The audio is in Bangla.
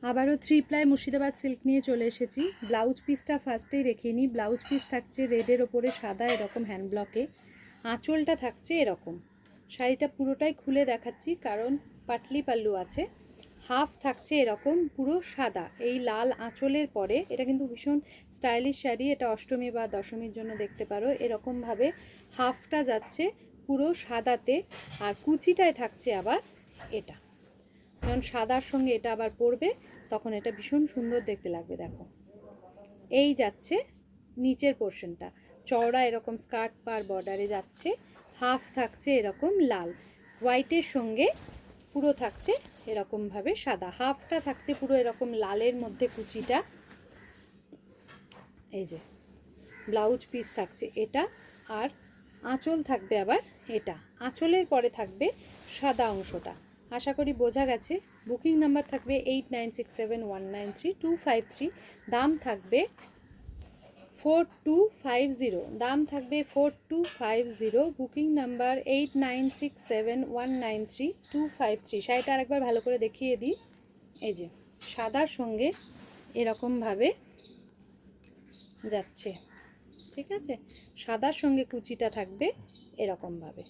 আবারও 3 প্লাই মুর্শিদাবাদ সিল্ক নিয়ে চলে এসেছি। ব্লাউজ পিসটা ফার্স্টেই দেখিয়ে নিই। ব্লাউজ পিস থাকছে রেডের ওপরে সাদা এরকম হ্যান্ড ব্লকে, আঁচলটা থাকছে এরকম। শাড়িটা পুরোটাই খুলে দেখাচ্ছি কারণ পাটলি পাল্লু আছে। হাফ থাকছে এরকম পুরো সাদা, এই লাল আঁচলের পরে। এটা কিন্তু ভীষণ স্টাইলিশ শাড়ি, এটা অষ্টমী বা দশমীর জন্য দেখতে পারো। এরকমভাবে হাফটা যাচ্ছে পুরো সাদাতে, আর কুচিটায় থাকছে আবার এটা। যখন সাদার সঙ্গে এটা আবার পরবে তখন এটা ভীষণ সুন্দর দেখতে লাগবে। দেখো এই যাচ্ছে নিচের পোর্শনটা চওড়া এরকম স্কার্ট পার বর্ডারে যাচ্ছে। হাফ থাকছে এরকম লাল, হোয়াইটের সঙ্গে পুরো থাকছে এরকমভাবে সাদা। হাফটা থাকছে পুরো এরকম লালের মধ্যে কুচিটা। এই যে ব্লাউজ পিস থাকছে এটা, আর আঁচল থাকবে আবার এটা। আঁচলের পরে থাকবে সাদা অংশটা। আশা করি বোঝা গেছে। বুকিং নাম্বার থাকবে 8967193253। দাম থাকবে 4250। দাম থাকবে 4250। Booking number 8967193253। শাড়িটা আরেকবার ভালো করে দেখিয়ে দিই। এই যে সাদার সঙ্গে এরকমভাবে যাচ্ছে, ঠিক আছে? সাদার সঙ্গে কুচিটা থাকবে এরকমভাবে।